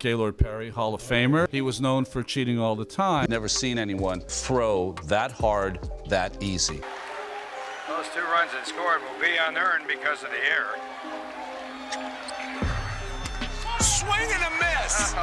Gaylord Perry, Hall of Famer. He was known for cheating all the time. Never seen anyone throw that hard, that easy. Those 2 runs that scored will be unearned because of the error. Swing and a miss!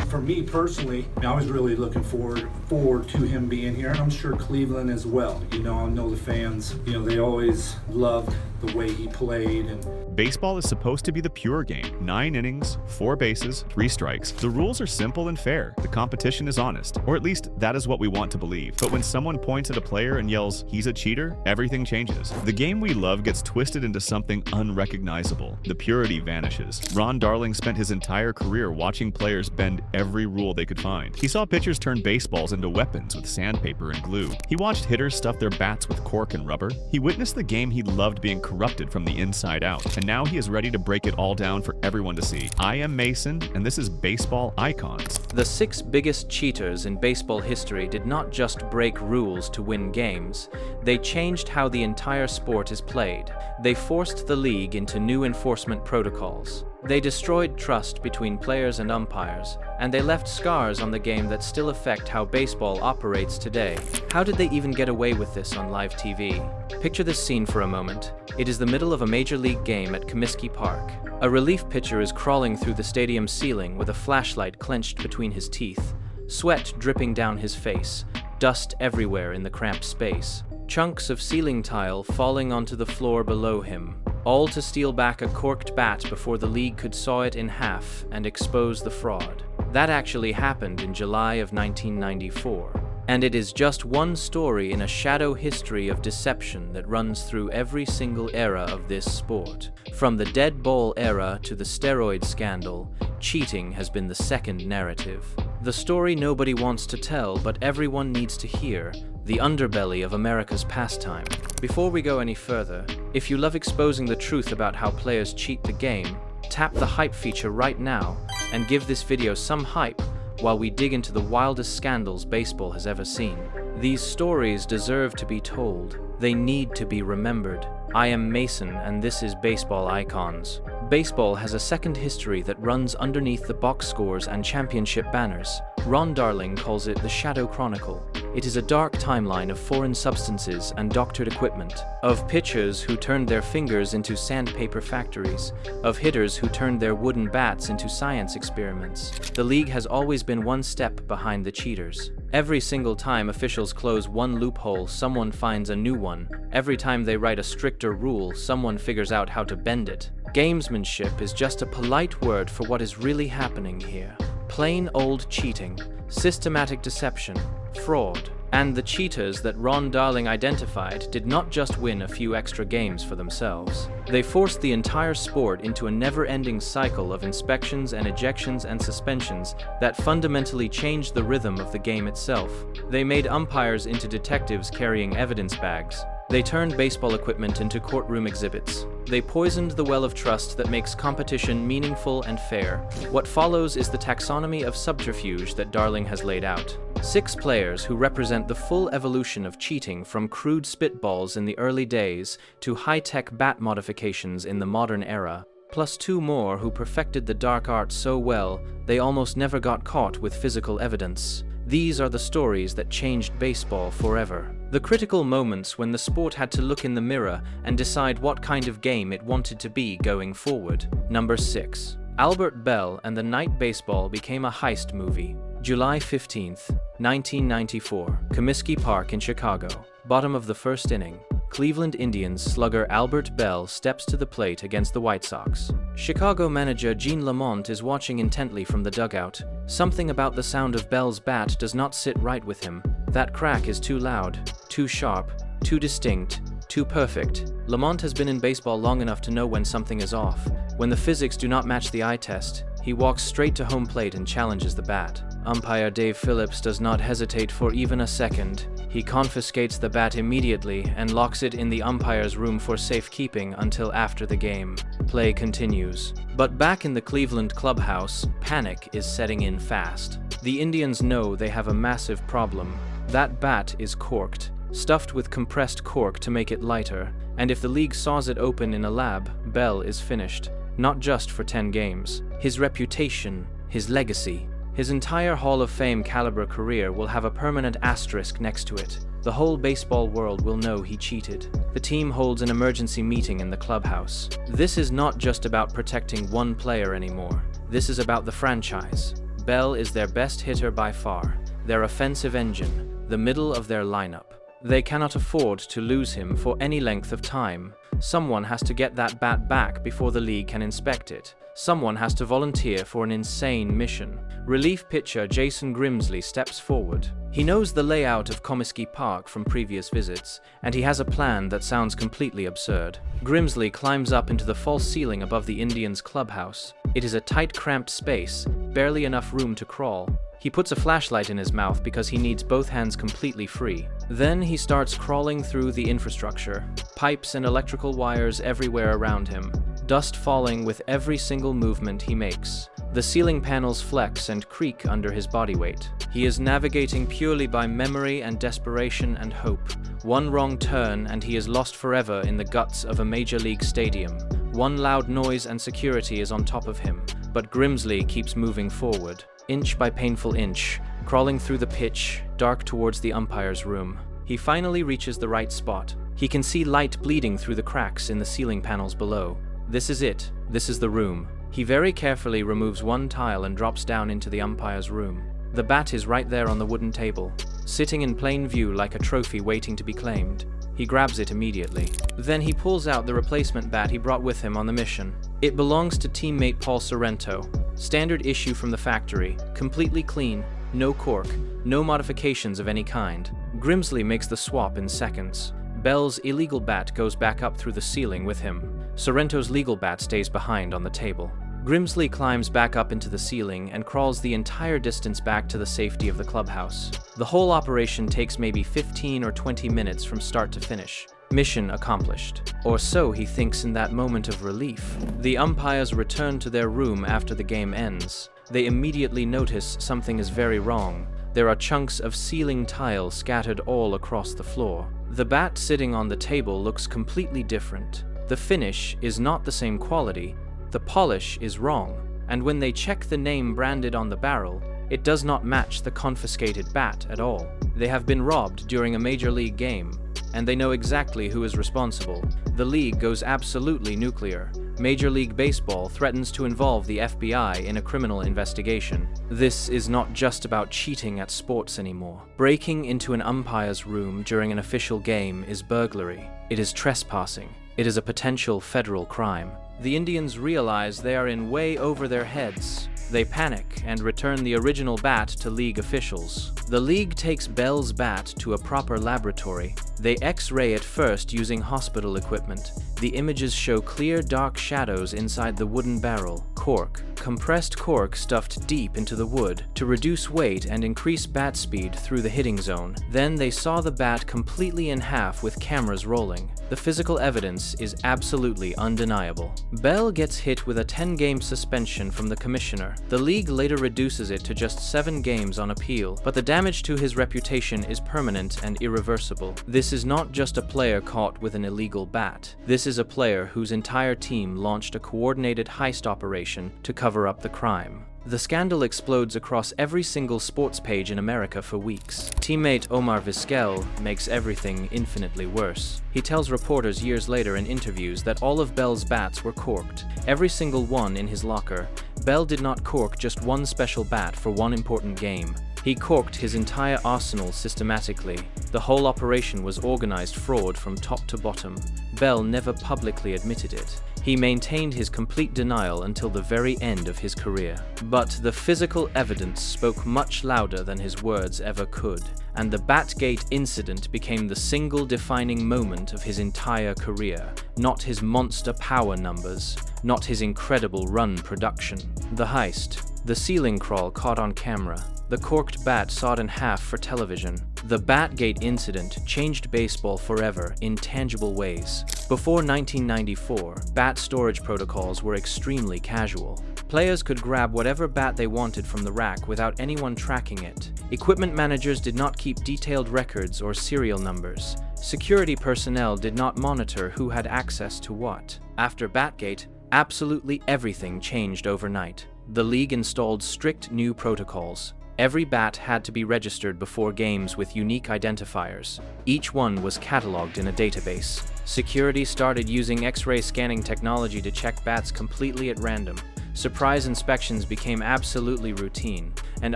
For me personally, I was really looking forward to him being here, and I'm sure Cleveland as well. I know the fans, they always loved the way he played. And baseball is supposed to be the pure game. 9 innings, 4 bases, 3 strikes. The rules are simple and fair. The competition is honest, or at least that is what we want to believe. But when someone points at a player and yells, "He's a cheater," everything changes. The game we love gets twisted into something unrecognizable. The purity vanishes. Ron Darling spent his entire career watching players bend every rule they could find. He saw pitchers turn baseballs into weapons with sandpaper and glue. He watched hitters stuff their bats with cork and rubber. He witnessed the game he loved being corrupted from the inside out, and now he is ready to break it all down for everyone to see. I am Mason, and this is Baseball Icons. The 6 biggest cheaters in baseball history did not just break rules to win games, they changed how the entire sport is played. They forced the league into new enforcement protocols. They destroyed trust between players and umpires, and they left scars on the game that still affect how baseball operates today. How did they even get away with this on live TV? Picture this scene for a moment. It is the middle of a major league game at Comiskey Park. A relief pitcher is crawling through the stadium ceiling with a flashlight clenched between his teeth, sweat dripping down his face, dust everywhere in the cramped space, chunks of ceiling tile falling onto the floor below him, all to steal back a corked bat before the league could saw it in half and expose the fraud. That actually happened in July of 1994. And it is just one story in a shadow history of deception that runs through every single era of this sport. From the dead ball era to the steroid scandal, cheating has been the second narrative. The story nobody wants to tell, but everyone needs to hear. The underbelly of America's pastime. Before we go any further, if you love exposing the truth about how players cheat the game, tap the hype feature right now and give this video some hype while we dig into the wildest scandals baseball has ever seen. These stories deserve to be told. They need to be remembered. I am Mason, and this is Baseball Icons. Baseball has a second history that runs underneath the box scores and championship banners. Ron Darling calls it the Shadow Chronicle. It is a dark timeline of foreign substances and doctored equipment, of pitchers who turned their fingers into sandpaper factories, of hitters who turned their wooden bats into science experiments. The league has always been one step behind the cheaters. Every single time officials close one loophole, someone finds a new one. Every time they write a stricter rule, someone figures out how to bend it. Gamesmanship is just a polite word for what is really happening here. Plain old cheating, systematic deception, fraud. And the cheaters that Ron Darling identified did not just win a few extra games for themselves. They forced the entire sport into a never-ending cycle of inspections and ejections and suspensions that fundamentally changed the rhythm of the game itself. They made umpires into detectives carrying evidence bags. They turned baseball equipment into courtroom exhibits. They poisoned the well of trust that makes competition meaningful and fair. What follows is the taxonomy of subterfuge that Darling has laid out. 6 players who represent the full evolution of cheating, from crude spitballs in the early days to high-tech bat modifications in the modern era, plus 2 more who perfected the dark art so well they almost never got caught with physical evidence. These are the stories that changed baseball forever. The critical moments when the sport had to look in the mirror and decide what kind of game it wanted to be going forward. Number 6. Albert Belle and the Night Baseball became a heist movie. July 15th, 1994, Comiskey Park in Chicago. Bottom of the first inning. Cleveland Indians slugger Albert Belle steps to the plate against the White Sox. Chicago manager Gene Lamont is watching intently from the dugout. Something about the sound of Belle's bat does not sit right with him. That crack is too loud, too sharp, too distinct, too perfect. Lamont has been in baseball long enough to know when something is off. When the physics do not match the eye test, he walks straight to home plate and challenges the bat. Umpire Dave Phillips does not hesitate for even a second. He confiscates the bat immediately and locks it in the umpire's room for safekeeping until after the game. Play continues. But back in the Cleveland clubhouse, panic is setting in fast. The Indians know they have a massive problem. That bat is corked, stuffed with compressed cork to make it lighter, and if the league saws it open in a lab, Belle is finished. Not just for 10 games. His reputation, his legacy. His entire Hall of Fame caliber career will have a permanent asterisk next to it. The whole baseball world will know he cheated. The team holds an emergency meeting in the clubhouse. This is not just about protecting one player anymore. This is about the franchise. Belle is their best hitter by far, their offensive engine, the middle of their lineup. They cannot afford to lose him for any length of time. Someone has to get that bat back before the league can inspect it. Someone has to volunteer for an insane mission. Relief pitcher Jason Grimsley steps forward. He knows the layout of Comiskey Park from previous visits, and he has a plan that sounds completely absurd. Grimsley climbs up into the false ceiling above the Indians' clubhouse. It is a tight, cramped space, barely enough room to crawl. He puts a flashlight in his mouth because he needs both hands completely free. Then he starts crawling through the infrastructure, pipes and electrical wires everywhere around him, dust falling with every single movement he makes. The ceiling panels flex and creak under his body weight. He is navigating purely by memory and desperation and hope. One wrong turn and he is lost forever in the guts of a major league stadium. One loud noise and security is on top of him, but Grimsley keeps moving forward, inch by painful inch, crawling through the pitch, dark towards the umpire's room. He finally reaches the right spot. He can see light bleeding through the cracks in the ceiling panels below. This is it. This is the room. He very carefully removes one tile and drops down into the umpire's room. The bat is right there on the wooden table, sitting in plain view like a trophy waiting to be claimed. He grabs it immediately. Then he pulls out the replacement bat he brought with him on the mission. It belongs to teammate Paul Sorrento. Standard issue from the factory, completely clean, no cork, no modifications of any kind. Grimsley makes the swap in seconds. Belle's illegal bat goes back up through the ceiling with him. Sorrento's legal bat stays behind on the table. Grimsley climbs back up into the ceiling and crawls the entire distance back to the safety of the clubhouse. The whole operation takes maybe 15 or 20 minutes from start to finish. Mission accomplished. Or so he thinks in that moment of relief. The umpires return to their room after the game ends. They immediately notice something is very wrong. There are chunks of ceiling tile scattered all across the floor. The bat sitting on the table looks completely different. The finish is not the same quality. The polish is wrong, and when they check the name branded on the barrel, it does not match the confiscated bat at all. They have been robbed during a major league game, and they know exactly who is responsible. The league goes absolutely nuclear. Major League Baseball threatens to involve the FBI in a criminal investigation. This is not just about cheating at sports anymore. Breaking into an umpire's room during an official game is burglary. It is trespassing. It is a potential federal crime. The Indians realize they are in way over their heads. They panic and return the original bat to league officials. The league takes Belle's bat to a proper laboratory. They X-ray it first using hospital equipment. The images show clear dark shadows inside the wooden barrel. Cork. Compressed cork stuffed deep into the wood to reduce weight and increase bat speed through the hitting zone. Then they saw the bat completely in half with cameras rolling. The physical evidence is absolutely undeniable. Belle gets hit with a 10-game suspension from the commissioner. The league later reduces it to just 7 games on appeal, but the damage to his reputation is permanent and irreversible. This is not just a player caught with an illegal bat. This is a player whose entire team launched a coordinated heist operation to cover up the crime. The scandal explodes across every single sports page in America for weeks. Teammate Omar Vizquel makes everything infinitely worse. He tells reporters years later in interviews that all of Belle's bats were corked, every single one in his locker. Belle did not cork just one special bat for one important game. He corked his entire arsenal systematically. The whole operation was organized fraud from top to bottom. Belle never publicly admitted it. He maintained his complete denial until the very end of his career. But the physical evidence spoke much louder than his words ever could, and the Batgate incident became the single defining moment of his entire career, not his monster power numbers, not his incredible run production. The heist, the ceiling crawl caught on camera, the corked bat sawed in half for television. The Batgate incident changed baseball forever in tangible ways. Before 1994, bat storage protocols were extremely casual. Players could grab whatever bat they wanted from the rack without anyone tracking it. Equipment managers did not keep detailed records or serial numbers. Security personnel did not monitor who had access to what. After Batgate, absolutely everything changed overnight. the league installed strict new protocols. Every bat had to be registered before games with unique identifiers. Each one was cataloged in a database. Security started using X-ray scanning technology to check bats completely at random. Surprise inspections became absolutely routine, and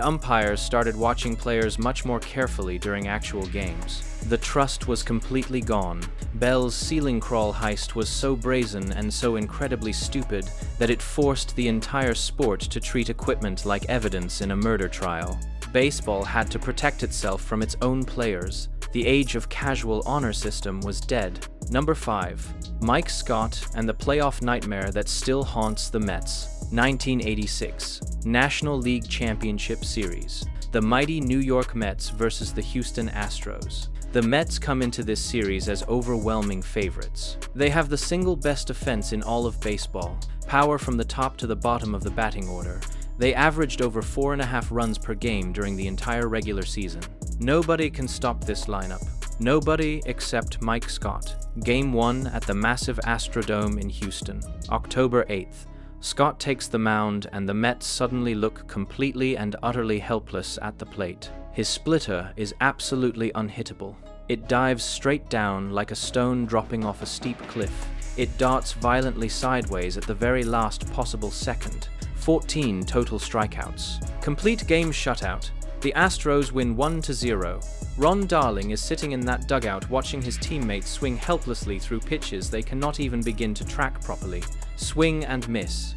umpires started watching players much more carefully during actual games. The trust was completely gone. Belle's ceiling crawl heist was so brazen and so incredibly stupid that it forced the entire sport to treat equipment like evidence in a murder trial. Baseball had to protect itself from its own players. The age of casual honor system was dead. Number 5. Mike Scott and the playoff nightmare that still haunts the Mets. 1986 National League Championship Series. The mighty New York Mets versus the Houston Astros. The Mets come into this series as overwhelming favorites. They have the single best offense in all of baseball, power from the top to the bottom of the batting order. They averaged over 4.5 runs per game during the entire regular season. Nobody can stop this lineup. Nobody except Mike Scott. Game 1 at the massive Astrodome in Houston, October 8th. Scott takes the mound, and the Mets suddenly look completely and utterly helpless at the plate. His splitter is absolutely unhittable. It dives straight down like a stone dropping off a steep cliff. It darts violently sideways at the very last possible second. 14 total strikeouts. Complete game shutout. The Astros win 1-0. Ron Darling is sitting in that dugout watching his teammates swing helplessly through pitches they cannot even begin to track properly. Swing and miss,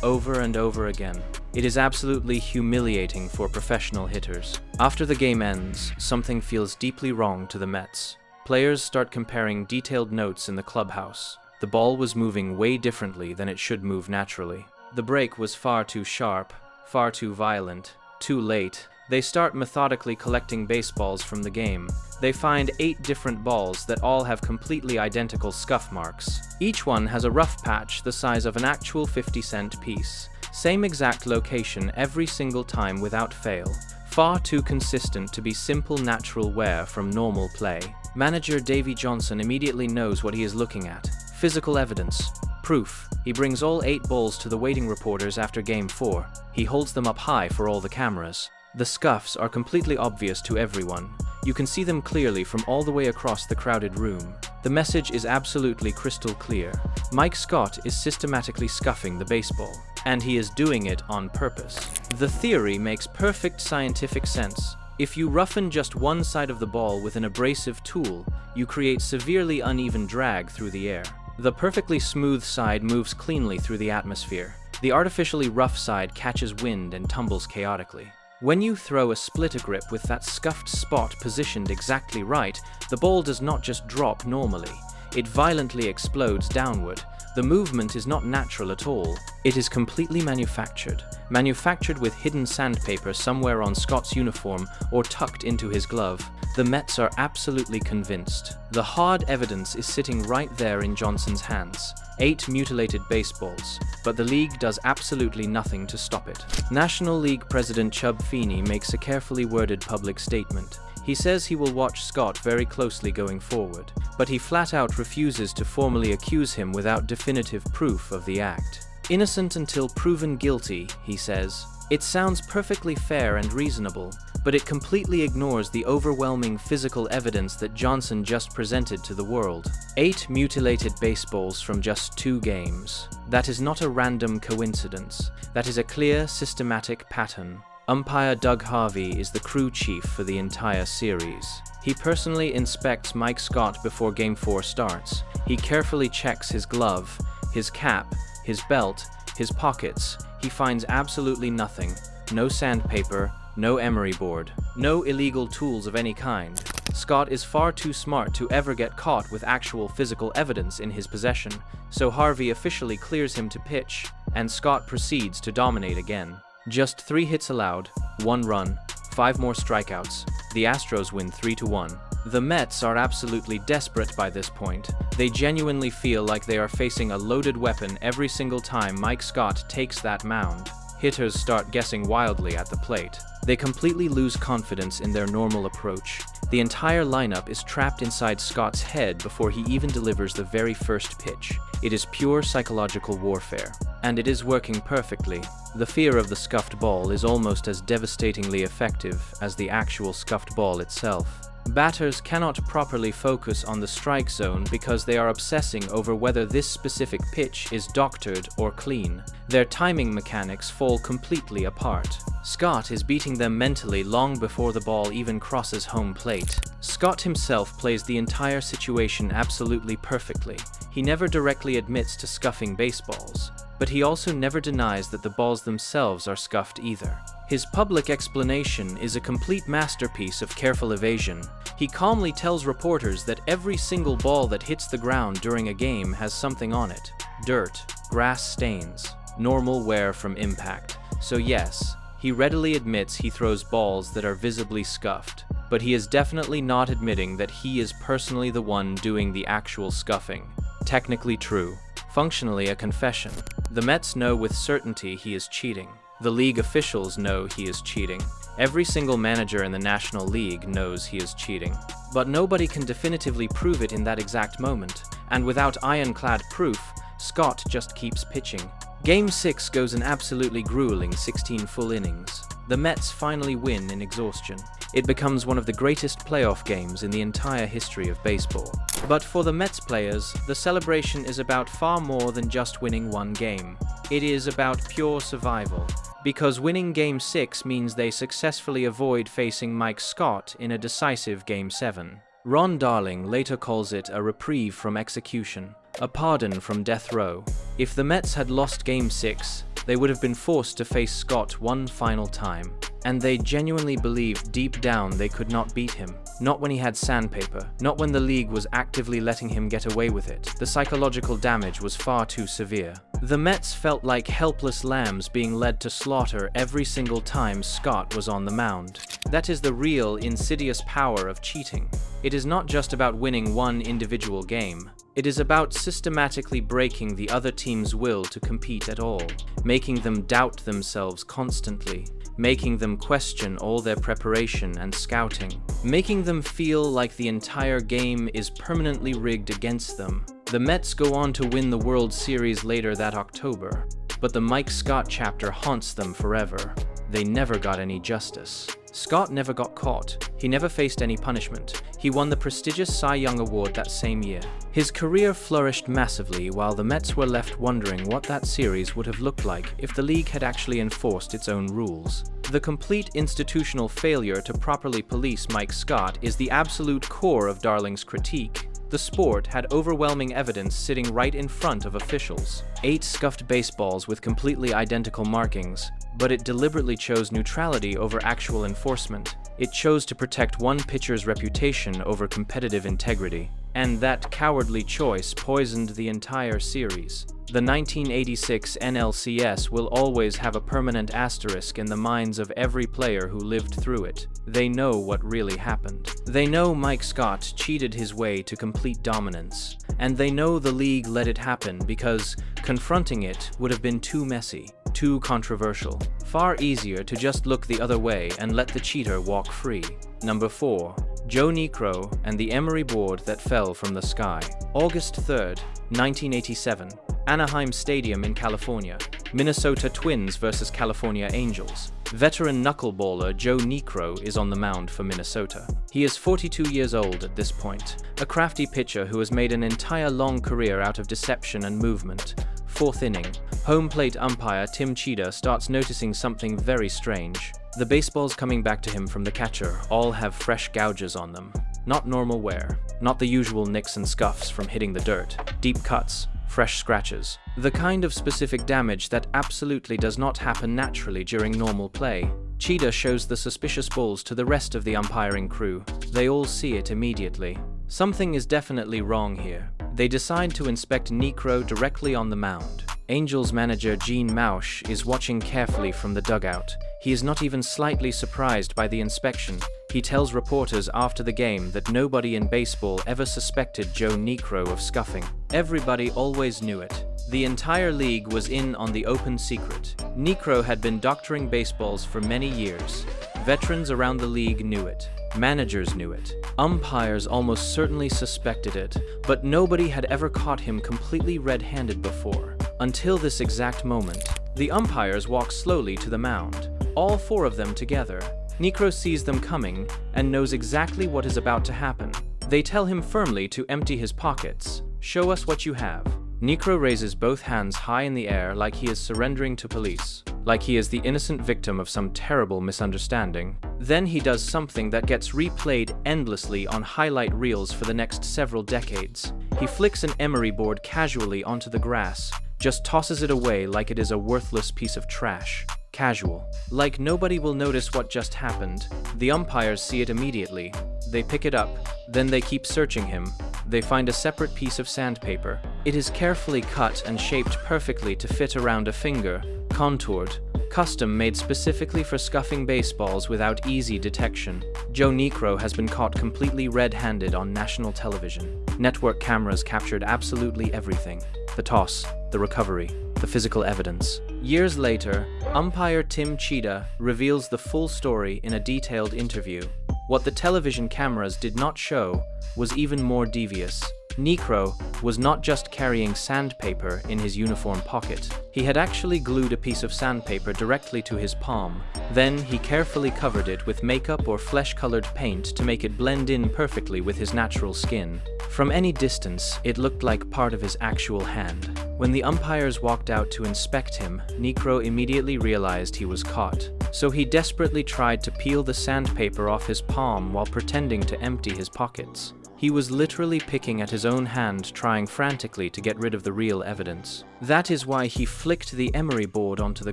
over and over again. It is absolutely humiliating for professional hitters. After the game ends, something feels deeply wrong to the Mets. Players start comparing detailed notes in the clubhouse. The ball was moving way differently than it should move naturally. The break was far too sharp, far too violent, too late. They start methodically collecting baseballs from the game. They find 8 different balls that all have completely identical scuff marks. Each one has a rough patch the size of an actual 50-cent piece. Same exact location every single time without fail. Far too consistent to be simple natural wear from normal play. Manager Davey Johnson immediately knows what he is looking at. Physical evidence. Proof. He brings all 8 balls to the waiting reporters after Game 4. He holds them up high for all the cameras. The scuffs are completely obvious to everyone. You can see them clearly from all the way across the crowded room. The message is absolutely crystal clear. Mike Scott is systematically scuffing the baseball, and he is doing it on purpose. The theory makes perfect scientific sense. If you roughen just one side of the ball with an abrasive tool, you create severely uneven drag through the air. The perfectly smooth side moves cleanly through the atmosphere. The artificially rough side catches wind and tumbles chaotically. When you throw a splitter grip with that scuffed spot positioned exactly right, the ball does not just drop normally. It violently explodes downward. The movement is not natural at all. It is completely manufactured. Manufactured with hidden sandpaper somewhere on Scott's uniform or tucked into his glove. The Mets are absolutely convinced. The hard evidence is sitting right there in Johnson's hands. 8 mutilated baseballs, but the league does absolutely nothing to stop it. National League President Chub Feeney makes a carefully worded public statement. He says he will watch Scott very closely going forward, but he flat out refuses to formally accuse him without definitive proof of the act. Innocent until proven guilty, he says. It sounds perfectly fair and reasonable, but it completely ignores the overwhelming physical evidence that Johnson just presented to the world. 8 mutilated baseballs from just 2 games. That is not a random coincidence. That is a clear, systematic pattern. Umpire Doug Harvey is the crew chief for the entire series. He personally inspects Mike Scott before Game 4 starts. He carefully checks his glove, his cap, his belt, his pockets. He finds absolutely nothing. No sandpaper, no emery board, no illegal tools of any kind. Scott is far too smart to ever get caught with actual physical evidence in his possession, so Harvey officially clears him to pitch, and Scott proceeds to dominate again. Just 3 hits allowed, 1 run, 5 more strikeouts. The Astros win 3-1. The Mets are absolutely desperate by this point. They genuinely feel like they are facing a loaded weapon every single time Mike Scott takes that mound. Hitters start guessing wildly at the plate. They completely lose confidence in their normal approach. The entire lineup is trapped inside Scott's head before he even delivers the very first pitch. It is pure psychological warfare. And it is working perfectly. The fear of the scuffed ball is almost as devastatingly effective as the actual scuffed ball itself. Batters cannot properly focus on the strike zone because they are obsessing over whether this specific pitch is doctored or clean. Their timing mechanics fall completely apart. Scott is beating them mentally long before the ball even crosses home plate. Scott himself plays the entire situation absolutely perfectly. He never directly admits to scuffing baseballs, but he also never denies that the balls themselves are scuffed either. His public explanation is a complete masterpiece of careful evasion. He calmly tells reporters that every single ball that hits the ground during a game has something on it: dirt, grass stains, normal wear from impact. So yes, he readily admits he throws balls that are visibly scuffed, but he is definitely not admitting that he is personally the one doing the actual scuffing. Technically true, functionally a confession. The Mets know with certainty he is cheating. The league officials know he is cheating. Every single manager in the National League knows he is cheating. But nobody can definitively prove it in that exact moment. And without ironclad proof, Scott just keeps pitching. Game 6 goes an absolutely grueling 16 full innings. The Mets finally win in exhaustion. It becomes one of the greatest playoff games in the entire history of baseball. But for the Mets players, the celebration is about far more than just winning one game. It is about pure survival. Because winning Game 6 means they successfully avoid facing Mike Scott in a decisive Game 7. Ron Darling later calls it a reprieve from execution, a pardon from death row. If the Mets had lost Game 6, they would have been forced to face Scott one final time. And they genuinely believed deep down they could not beat him. Not when he had sandpaper, not when the league was actively letting him get away with it. The psychological damage was far too severe. The Mets felt like helpless lambs being led to slaughter every single time Scott was on the mound. That is the real, insidious power of cheating. It is not just about winning one individual game. It is about systematically breaking the other team's will to compete at all, making them doubt themselves constantly, making them question all their preparation and scouting, making them feel like the entire game is permanently rigged against them. The Mets go on to win the World Series later that October, but the Mike Scott chapter haunts them forever. They never got any justice. Scott never got caught. He never faced any punishment. He won the prestigious Cy Young Award that same year. His career flourished massively while the Mets were left wondering what that series would have looked like if the league had actually enforced its own rules. The complete institutional failure to properly police Mike Scott is the absolute core of Darling's critique. The sport had overwhelming evidence sitting right in front of officials. 8 scuffed baseballs with completely identical markings, but it deliberately chose neutrality over actual enforcement. It chose to protect one pitcher's reputation over competitive integrity. And that cowardly choice poisoned the entire series. The 1986 NLCS will always have a permanent asterisk in the minds of every player who lived through it. They know what really happened. They know Mike Scott cheated his way to complete dominance. And they know the league let it happen because confronting it would have been too messy, too controversial. Far easier to just look the other way and let the cheater walk free. Number 4. Joe Niekro and the Emery board that fell from the sky. August 3rd, 1987. Anaheim Stadium in California. Minnesota Twins versus California Angels. Veteran knuckleballer Joe Niekro is on the mound for Minnesota. He is 42 years old at this point, a crafty pitcher who has made an entire long career out of deception and movement. 4th inning. Home plate umpire Tim Cheetah starts noticing something very strange. The baseballs coming back to him from the catcher all have fresh gouges on them. Not normal wear, not the usual nicks and scuffs from hitting the dirt, deep cuts, fresh scratches. The kind of specific damage that absolutely does not happen naturally during normal play. Cheetah shows the suspicious balls to the rest of the umpiring crew. They all see it immediately. Something is definitely wrong here. They decide to inspect Niekro directly on the mound. Angels manager Gene Mauch is watching carefully from the dugout. He is not even slightly surprised by the inspection. He tells reporters after the game that nobody in baseball ever suspected Joe Niekro of scuffing. Everybody always knew it. The entire league was in on the open secret. Niekro had been doctoring baseballs for many years. Veterans around the league knew it. Managers knew it. Umpires almost certainly suspected it, but nobody had ever caught him completely red-handed before. Until this exact moment. The umpires walk slowly to the mound, all four of them together. Niekro sees them coming and knows exactly what is about to happen. They tell him firmly to empty his pockets. Show us what you have. Niekro raises both hands high in the air like he is surrendering to police, like he is the innocent victim of some terrible misunderstanding. Then he does something that gets replayed endlessly on highlight reels for the next several decades. He flicks an emery board casually onto the grass, just tosses it away like it is a worthless piece of trash. Casual. Like nobody will notice what just happened. The umpires see it immediately. They pick it up, then they keep searching him. They find a separate piece of sandpaper. It is carefully cut and shaped perfectly to fit around a finger, contoured, custom made specifically for scuffing baseballs without easy detection. Joe Niekro has been caught completely red-handed on national television. Network cameras captured absolutely everything. The toss, the recovery, the physical evidence. Years later, umpire Tim Cheetah reveals the full story in a detailed interview. What the television cameras did not show was even more devious. Niekro was not just carrying sandpaper in his uniform pocket. He had actually glued a piece of sandpaper directly to his palm. Then he carefully covered it with makeup or flesh-colored paint to make it blend in perfectly with his natural skin. From any distance, it looked like part of his actual hand. When the umpires walked out to inspect him, Niekro immediately realized he was caught. So he desperately tried to peel the sandpaper off his palm while pretending to empty his pockets. He was literally picking at his own hand, trying frantically to get rid of the real evidence. That is why he flicked the emery board onto the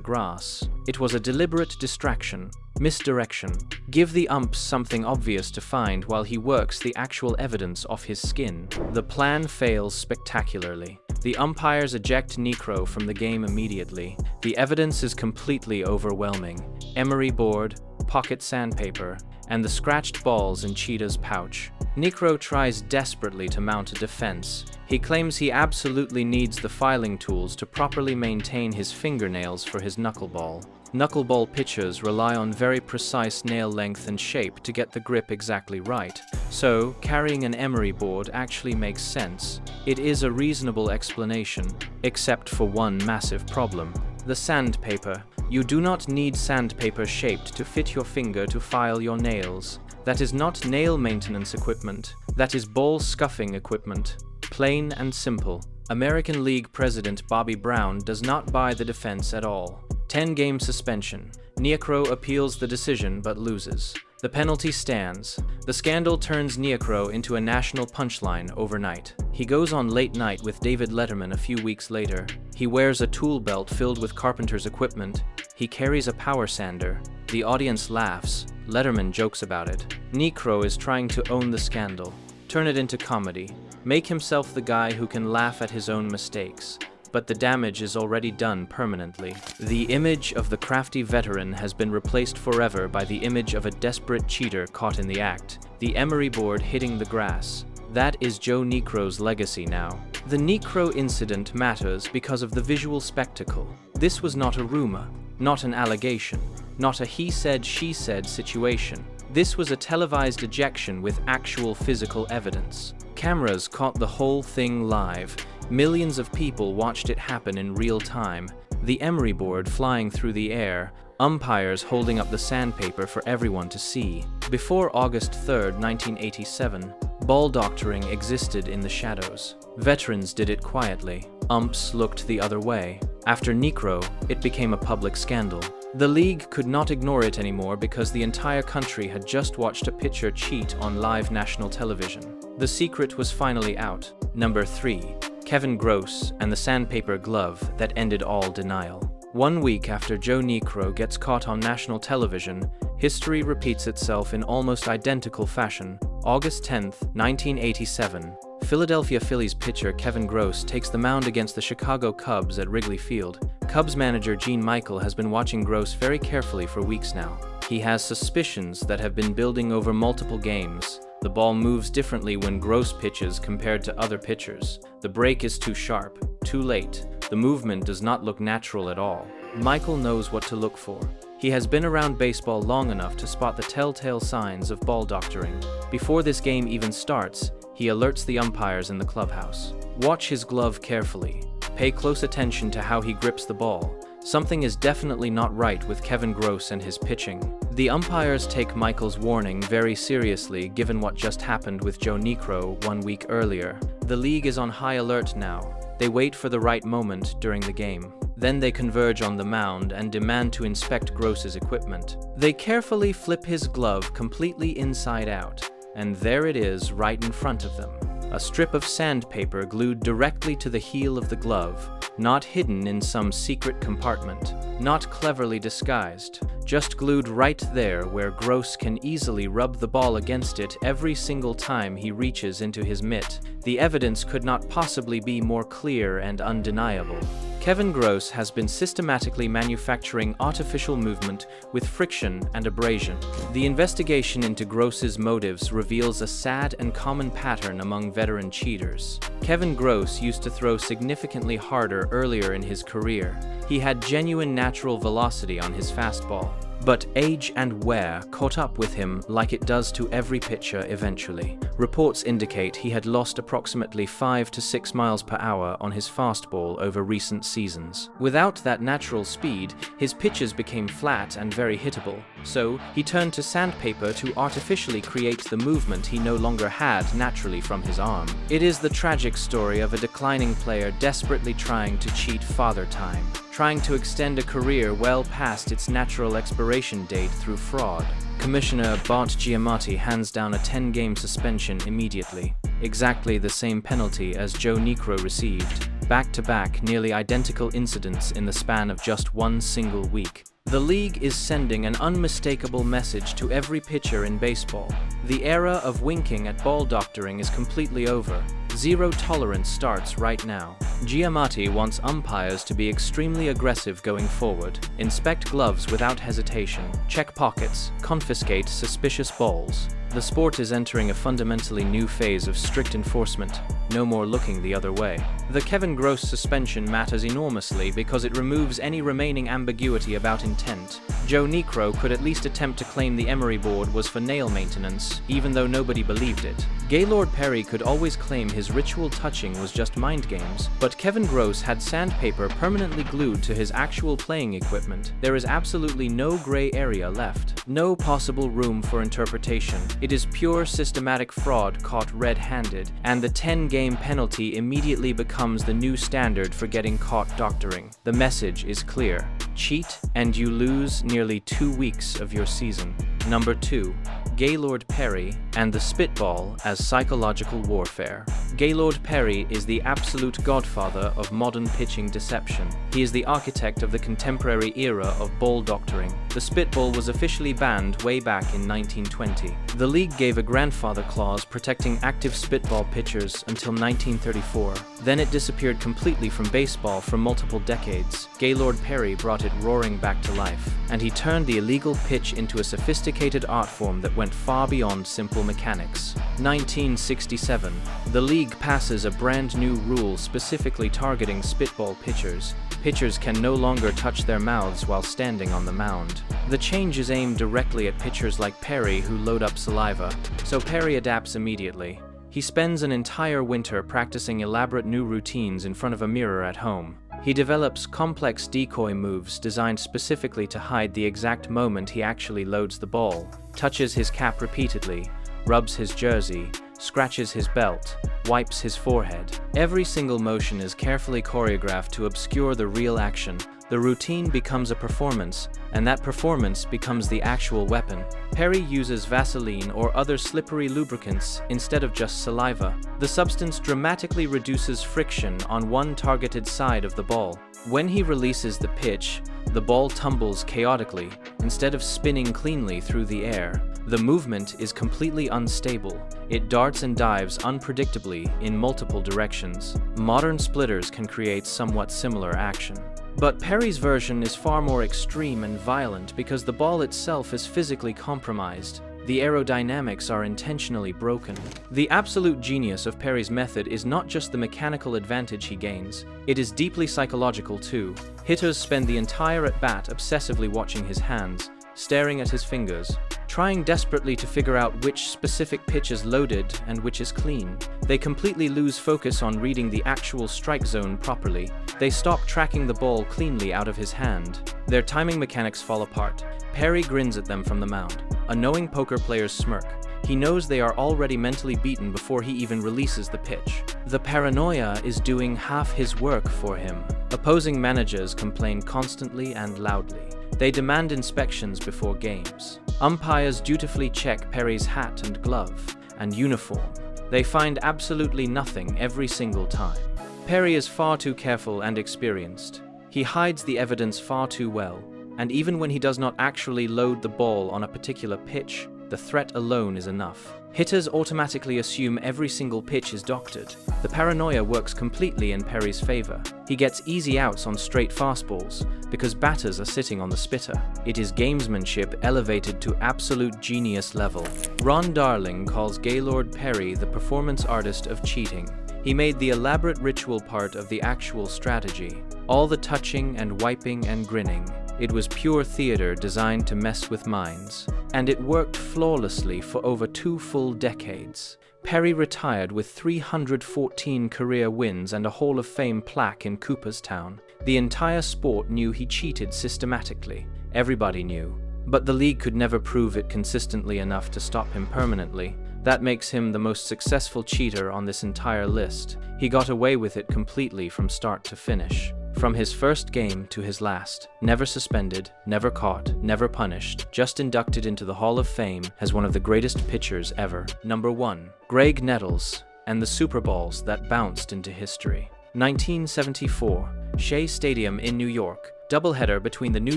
grass. It was a deliberate distraction, misdirection. Give the umps something obvious to find while he works the actual evidence off his skin. The plan fails spectacularly. The umpires eject Niekro from the game immediately. The evidence is completely overwhelming. Emery board, pocket sandpaper, and the scratched balls in Cheetah's pouch. Niekro tries desperately to mount a defense. He claims he absolutely needs the filing tools to properly maintain his fingernails for his knuckleball. Knuckleball pitchers rely on very precise nail length and shape to get the grip exactly right, so carrying an emery board actually makes sense. It is a reasonable explanation, except for one massive problem. The sandpaper. You do not need sandpaper shaped to fit your finger to file your nails. That is not nail maintenance equipment. That is ball scuffing equipment. Plain and simple. American League President Bobby Brown does not buy the defense at all. 10-game suspension. Niekro appeals the decision but loses. The penalty stands. The scandal turns Niekro into a national punchline overnight. He goes on Late Night with David Letterman a few weeks later. He wears a tool belt filled with carpenter's equipment. He carries a power sander. The audience laughs. Letterman jokes about it. Niekro is trying to own the scandal, turn it into comedy, make himself the guy who can laugh at his own mistakes. But the damage is already done permanently. The image of the crafty veteran has been replaced forever by the image of a desperate cheater caught in the act, the emery board hitting the grass. That is Joe Niekro's legacy now. The Niekro incident matters because of the visual spectacle. This was not a rumor, not an allegation, not a he said, she said situation. This was a televised ejection with actual physical evidence. Cameras caught the whole thing live. Millions of people watched it happen in real time. The emery board flying through the air, umpires holding up the sandpaper for everyone to see. Before August 3, 1987, ball doctoring existed in the shadows. Veterans did it quietly. Umps looked the other way. After Niekro, it became a public scandal. The league could not ignore it anymore because the entire country had just watched a pitcher cheat on live national television. The secret was finally out. Number 3. Kevin Gross and the sandpaper glove that ended all denial. 1 week after Joe Niekro gets caught on national television, history repeats itself in almost identical fashion. August 10, 1987. Philadelphia Phillies pitcher Kevin Gross takes the mound against the Chicago Cubs at Wrigley Field. Cubs manager Gene Michael has been watching Gross very carefully for weeks now. He has suspicions that have been building over multiple games. The ball moves differently when Gross pitches compared to other pitchers. The break is too sharp, too late. The movement does not look natural at all. Michael knows what to look for. He has been around baseball long enough to spot the telltale signs of ball doctoring. Before this game even starts, he alerts the umpires in the clubhouse. Watch his glove carefully. Pay close attention to how he grips the ball. Something is definitely not right with Kevin Gross and his pitching. The umpires take Michael's warning very seriously given what just happened with Joe Niekro 1 week earlier. The league is on high alert now. They wait for the right moment during the game. Then they converge on the mound and demand to inspect Gross's equipment. They carefully flip his glove completely inside out, and there it is right in front of them. A strip of sandpaper glued directly to the heel of the glove, not hidden in some secret compartment, not cleverly disguised, just glued right there where Gross can easily rub the ball against it every single time he reaches into his mitt. The evidence could not possibly be more clear and undeniable. Kevin Gross has been systematically manufacturing artificial movement with friction and abrasion. The investigation into Gross's motives reveals a sad and common pattern among veteran cheaters. Kevin Gross used to throw significantly harder earlier in his career. He had genuine natural velocity on his fastball. But age and wear caught up with him like it does to every pitcher eventually. Reports indicate he had lost approximately 5 to 6 miles per hour on his fastball over recent seasons. Without that natural speed, his pitches became flat and very hittable. So, he turned to sandpaper to artificially create the movement he no longer had naturally from his arm. It is the tragic story of a declining player desperately trying to cheat father time, trying to extend a career well past its natural expiration date through fraud. Commissioner Bart Giamatti hands down a 10-game suspension immediately, exactly the same penalty as Joe Niekro received, back-to-back nearly identical incidents in the span of just 1 single week. The league is sending an unmistakable message to every pitcher in baseball. The era of winking at ball doctoring is completely over. Zero tolerance starts right now. Giamatti wants umpires to be extremely aggressive going forward, inspect gloves without hesitation, check pockets, confiscate suspicious balls. The sport is entering a fundamentally new phase of strict enforcement. No more looking the other way. The Kevin Gross suspension matters enormously because it removes any remaining ambiguity about intent. Joe Niekro could at least attempt to claim the emery board was for nail maintenance, even though nobody believed it. Gaylord Perry could always claim his ritual touching was just mind games, but Kevin Gross had sandpaper permanently glued to his actual playing equipment. There is absolutely no gray area left. No possible room for interpretation. It is pure systematic fraud caught red-handed, and the 10-game penalty immediately becomes the new standard for getting caught doctoring. The message is clear. Cheat, and you lose nearly 2 weeks of your season. Number 2. Gaylord Perry and the spitball as psychological warfare. Gaylord Perry is the absolute godfather of modern pitching deception. He is the architect of the contemporary era of ball doctoring. The spitball was officially banned way back in 1920. The league gave a grandfather clause protecting active spitball pitchers until 1934. Then it disappeared completely from baseball for multiple decades. Gaylord Perry brought it roaring back to life, and he turned the illegal pitch into a sophisticated art form that went far beyond simple mechanics. 1967. The league passes a brand new rule specifically targeting spitball pitchers. Pitchers can no longer touch their mouths while standing on the mound. The change is aimed directly at pitchers like Perry who load up saliva, so Perry adapts immediately. He spends an entire winter practicing elaborate new routines in front of a mirror at home. He develops complex decoy moves designed specifically to hide the exact moment he actually loads the ball, touches his cap repeatedly, rubs his jersey, scratches his belt, wipes his forehead. Every single motion is carefully choreographed to obscure the real action. The routine becomes a performance, and that performance becomes the actual weapon. Perry uses Vaseline or other slippery lubricants instead of just saliva. The substance dramatically reduces friction on one targeted side of the ball. When he releases the pitch, the ball tumbles chaotically instead of spinning cleanly through the air. The movement is completely unstable. It darts and dives unpredictably in multiple directions. Modern splitters can create somewhat similar action. But Perry's version is far more extreme and violent because the ball itself is physically compromised. The aerodynamics are intentionally broken. The absolute genius of Perry's method is not just the mechanical advantage he gains, it is deeply psychological too. Hitters spend the entire at-bat obsessively watching his hands, staring at his fingers, trying desperately to figure out which specific pitch is loaded and which is clean. They completely lose focus on reading the actual strike zone properly. They stop tracking the ball cleanly out of his hand. Their timing mechanics fall apart. Perry grins at them from the mound. A knowing poker player's smirk. He knows they are already mentally beaten before he even releases the pitch. The paranoia is doing half his work for him. Opposing managers complain constantly and loudly. They demand inspections before games. Umpires dutifully check Perry's hat and glove and uniform. They find absolutely nothing every single time. Perry is far too careful and experienced. He hides the evidence far too well, and even when he does not actually load the ball on a particular pitch, the threat alone is enough. Hitters automatically assume every single pitch is doctored. The paranoia works completely in Perry's favor. He gets easy outs on straight fastballs because batters are sitting on the spitter. It is gamesmanship elevated to absolute genius level. Ron Darling calls Gaylord Perry the performance artist of cheating. He made the elaborate ritual part of the actual strategy. All the touching and wiping and grinning. It was pure theater designed to mess with minds. And it worked flawlessly for over 2 full decades. Perry retired with 314 career wins and a Hall of Fame plaque in Cooperstown. The entire sport knew he cheated systematically. Everybody knew. But the league could never prove it consistently enough to stop him permanently. That makes him the most successful cheater on this entire list. He got away with it completely from start to finish. From his first game to his last, never suspended, never caught, never punished, just inducted into the Hall of Fame as one of the greatest pitchers ever. Number 1. Greg Nettles and the Super Balls that bounced into history. 1974, Shea Stadium in New York. Doubleheader between the New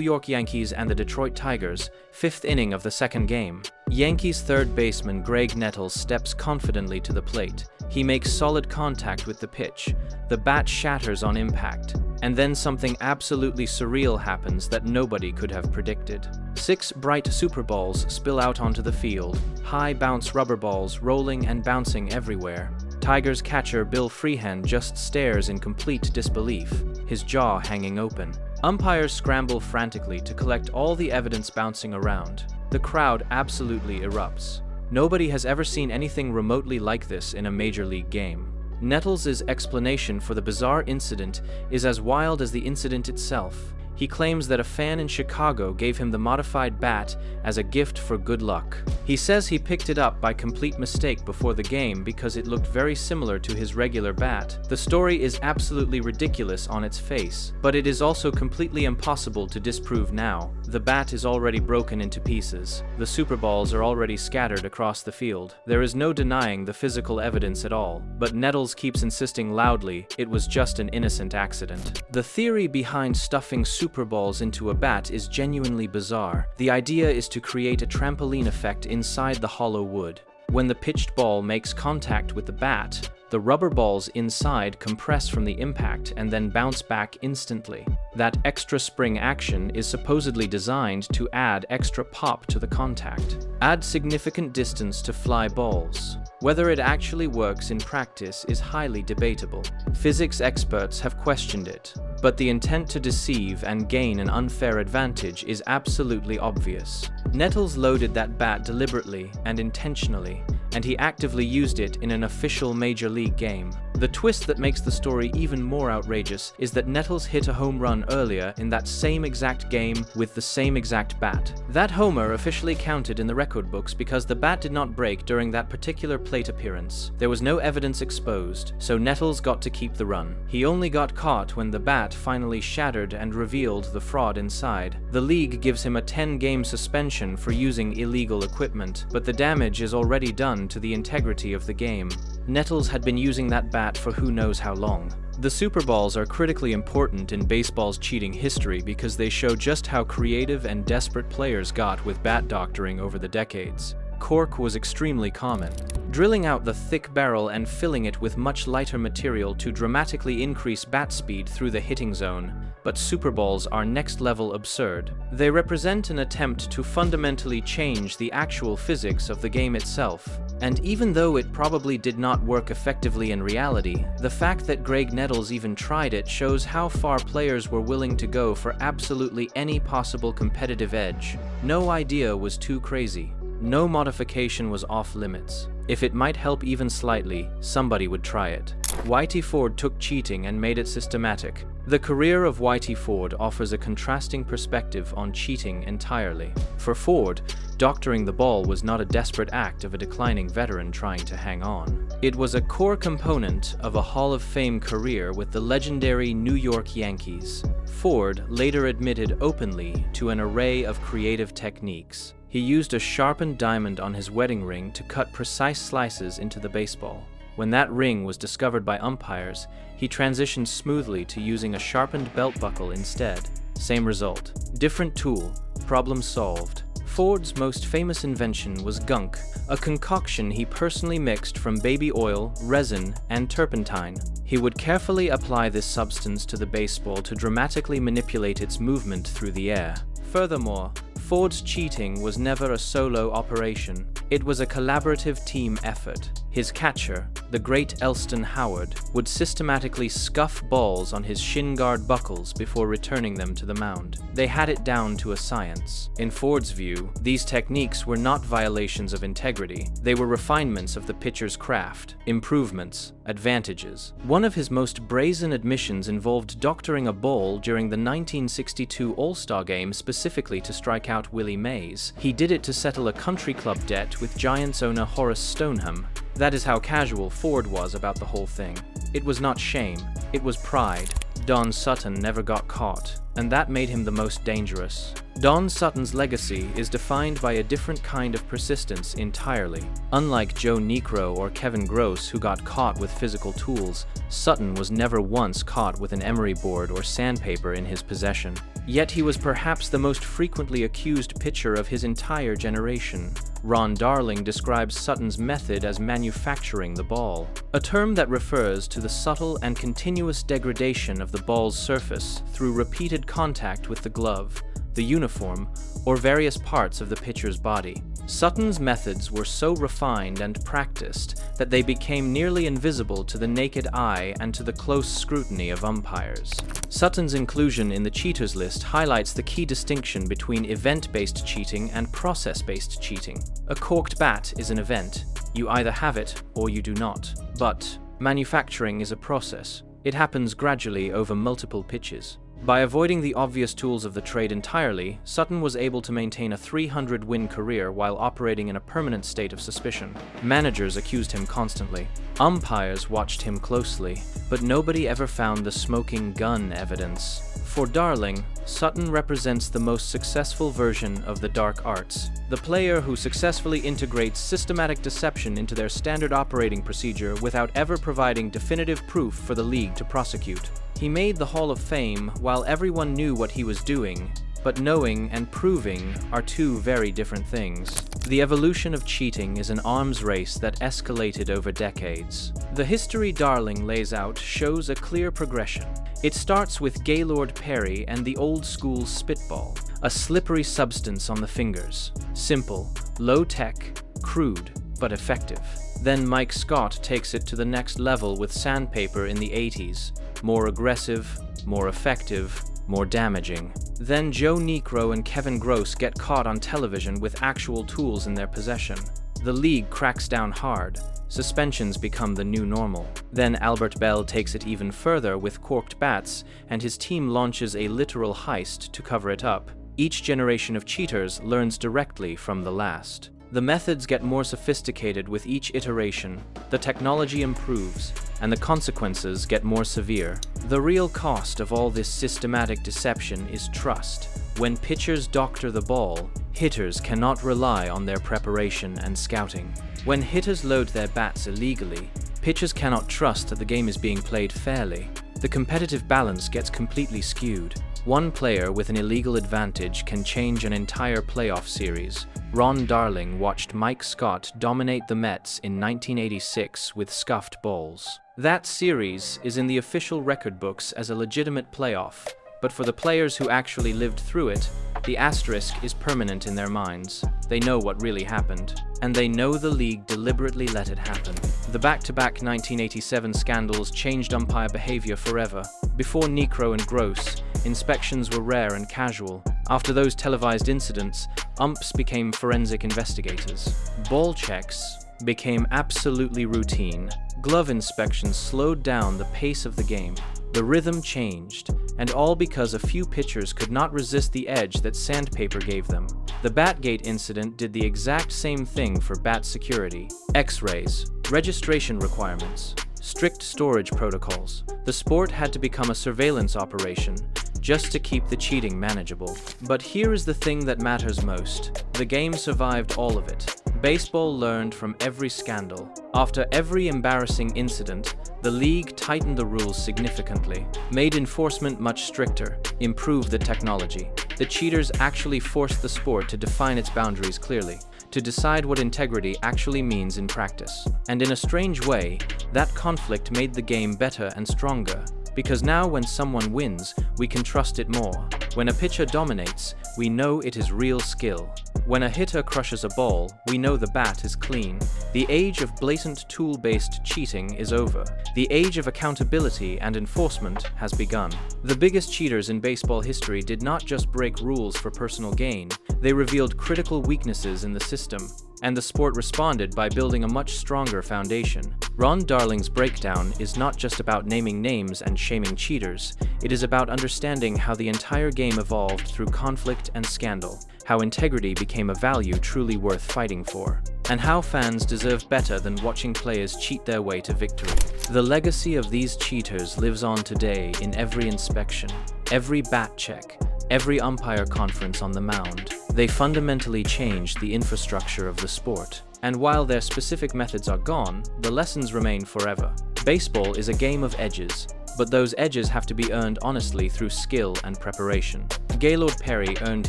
York Yankees and the Detroit Tigers, 5th inning of the second game. Yankees third baseman Greg Nettles steps confidently to the plate. He makes solid contact with the pitch. The bat shatters on impact. And then something absolutely surreal happens that nobody could have predicted. 6 bright Super Balls spill out onto the field, high bounce rubber balls rolling and bouncing everywhere. Tigers catcher Bill Freehand just stares in complete disbelief, his jaw hanging open. Umpires scramble frantically to collect all the evidence bouncing around. The crowd absolutely erupts. Nobody has ever seen anything remotely like this in a major league game. Nettles' explanation for the bizarre incident is as wild as the incident itself. He claims that a fan in Chicago gave him the modified bat as a gift for good luck. He says he picked it up by complete mistake before the game because it looked very similar to his regular bat. The story is absolutely ridiculous on its face, but it is also completely impossible to disprove now. The bat is already broken into pieces. The Super Balls are already scattered across the field. There is no denying the physical evidence at all, but Nettles keeps insisting loudly it was just an innocent accident. The theory behind stuffing Super Balls into a bat is genuinely bizarre. The idea is to create a trampoline effect inside the hollow wood. When the pitched ball makes contact with the bat, the rubber balls inside compress from the impact and then bounce back instantly. That extra spring action is supposedly designed to add extra pop to the contact, add significant distance to fly balls. Whether it actually works in practice is highly debatable. Physics experts have questioned it, but the intent to deceive and gain an unfair advantage is absolutely obvious. Nettles loaded that bat deliberately and intentionally, and he actively used it in an official major league game. The twist that makes the story even more outrageous is that Nettles hit a home run earlier in that same exact game with the same exact bat. That homer officially counted in the record books because the bat did not break during that particular plate appearance. There was no evidence exposed, so Nettles got to keep the run. He only got caught when the bat finally shattered and revealed the fraud inside. The league gives him a 10-game suspension for using illegal equipment, but the damage is already done to the integrity of the game. Nettles had been using that bat for who knows how long. The Super Balls are critically important in baseball's cheating history because they show just how creative and desperate players got with bat doctoring over the decades. Cork was extremely common. Drilling out the thick barrel and filling it with much lighter material to dramatically increase bat speed through the hitting zone. but superballs are next-level absurd. They represent an attempt to fundamentally change the actual physics of the game itself. And even though it probably did not work effectively in reality, the fact that Greg Nettles even tried it shows how far players were willing to go for absolutely any possible competitive edge. No idea was too crazy. No modification was off-limits. If it might help even slightly, somebody would try it. Whitey Ford took cheating and made it systematic. The career of Whitey Ford offers a contrasting perspective on cheating entirely. For Ford, doctoring the ball was not a desperate act of a declining veteran trying to hang on. It was a core component of a Hall of Fame career with the legendary New York Yankees. Ford later admitted openly to an array of creative techniques. He used a sharpened diamond on his wedding ring to cut precise slices into the baseball. When that ring was discovered by umpires, he transitioned smoothly to using a sharpened belt buckle instead. Same result. Different tool. Problem solved. Ford's most famous invention was gunk, a concoction he personally mixed from baby oil, resin, and turpentine. He would carefully apply this substance to the baseball to dramatically manipulate its movement through the air. Furthermore, Ford's cheating was never a solo operation. It was a collaborative team effort. His catcher, the great Elston Howard, would systematically scuff balls on his shin guard buckles before returning them to the mound. They had it down to a science. In Ford's view, these techniques were not violations of integrity. They were refinements of the pitcher's craft, improvements, advantages. One of his most brazen admissions involved doctoring a ball during the 1962 All-Star Game specifically to strike out Willie Mays. He did it to settle a country club debt with Giants owner Horace Stoneham. That is how casual Ford was about the whole thing. It was not shame, it was pride. Don Sutton never got caught, and that made him the most dangerous. Don Sutton's legacy is defined by a different kind of persistence entirely. Unlike Joe Niekro or Kevin Gross, who got caught with physical tools, Sutton was never once caught with an emery board or sandpaper in his possession. Yet he was perhaps the most frequently accused pitcher of his entire generation. Ron Darling describes Sutton's method as manufacturing the ball, a term that refers to the subtle and continuous degradation of the ball's surface through repeated contact with the glove, the uniform, or various parts of the pitcher's body. Sutton's methods were so refined and practiced that they became nearly invisible to the naked eye and to the close scrutiny of umpires. Sutton's inclusion in the cheaters list highlights the key distinction between event-based cheating and process-based cheating. A corked bat is an event. You either have it or you do not. But manufacturing is a process. It happens gradually over multiple pitches. By avoiding the obvious tools of the trade entirely, Sutton was able to maintain a 300-win career while operating in a permanent state of suspicion. Managers accused him constantly. Umpires watched him closely, but nobody ever found the smoking gun evidence. For Darling, Sutton represents the most successful version of the dark arts, the player who successfully integrates systematic deception into their standard operating procedure without ever providing definitive proof for the league to prosecute. He made the Hall of Fame while everyone knew what he was doing, but knowing and proving are two very different things. The evolution of cheating is an arms race that escalated over decades. The history Darling lays out shows a clear progression. It starts with Gaylord Perry and the old-school spitball, a slippery substance on the fingers. Simple, low-tech, crude, but effective. Then Mike Scott takes it to the next level with sandpaper in the 80s. More aggressive, more effective, more damaging. Then Joe Niekro and Kevin Gross get caught on television with actual tools in their possession. The league cracks down hard. Suspensions become the new normal. Then Albert Belle takes it even further with corked bats, and his team launches a literal heist to cover it up. Each generation of cheaters learns directly from the last. The methods get more sophisticated with each iteration, the technology improves, and the consequences get more severe. The real cost of all this systematic deception is trust. When pitchers doctor the ball, hitters cannot rely on their preparation and scouting. When hitters load their bats illegally, pitchers cannot trust that the game is being played fairly. The competitive balance gets completely skewed. One player with an illegal advantage can change an entire playoff series. Ron Darling watched Mike Scott dominate the Mets in 1986 with scuffed balls. That series is in the official record books as a legitimate playoff. but for the players who actually lived through it, the asterisk is permanent in their minds. They know what really happened, and they know the league deliberately let it happen. The back-to-back 1987 scandals changed umpire behavior forever. Before Niekro and Gross, inspections were rare and casual. After those televised incidents, umps became forensic investigators. Ball checks became absolutely routine. Glove inspections slowed down the pace of the game. The rhythm changed, and all because a few pitchers could not resist the edge that sandpaper gave them. The Batgate incident did the exact same thing for bat security. X-rays, registration requirements, strict storage protocols. The sport had to become a surveillance operation, just to keep the cheating manageable. But here is the thing that matters most. The game survived all of it. Baseball learned from every scandal. After every embarrassing incident, the league tightened the rules significantly, made enforcement much stricter, improved the technology. The cheaters actually forced the sport to define its boundaries clearly, to decide what integrity actually means in practice. And in a strange way, that conflict made the game better and stronger. Because now when someone wins, we can trust it more. When a pitcher dominates, we know it is real skill. When a hitter crushes a ball, we know the bat is clean. The age of blatant tool-based cheating is over. The age of accountability and enforcement has begun. The biggest cheaters in baseball history did not just break rules for personal gain, they revealed critical weaknesses in the system. And the sport responded by building a much stronger foundation. Ron Darling's breakdown is not just about naming names and shaming cheaters, it is about understanding how the entire game evolved through conflict and scandal, how integrity became a value truly worth fighting for, and how fans deserve better than watching players cheat their way to victory. The legacy of these cheaters lives on today in every inspection, every bat check, every umpire conference on the mound. They fundamentally changed the infrastructure of the sport. And while their specific methods are gone, the lessons remain forever. Baseball is a game of edges, but those edges have to be earned honestly through skill and preparation. Gaylord Perry earned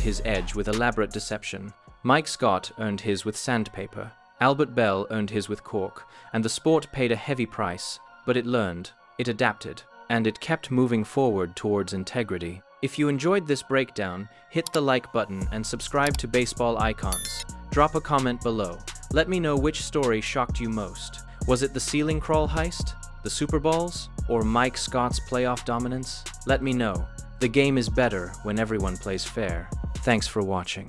his edge with elaborate deception. Mike Scott earned his with sandpaper. Albert Belle earned his with cork, and the sport paid a heavy price, but it learned, it adapted, and it kept moving forward towards integrity. If you enjoyed this breakdown, hit the like button and subscribe to Baseball Icons. Drop a comment below. Let me know which story shocked you most. Was it the ceiling crawl heist, the Super Bowls, or Mike Scott's playoff dominance? Let me know. The game is better when everyone plays fair. Thanks for watching.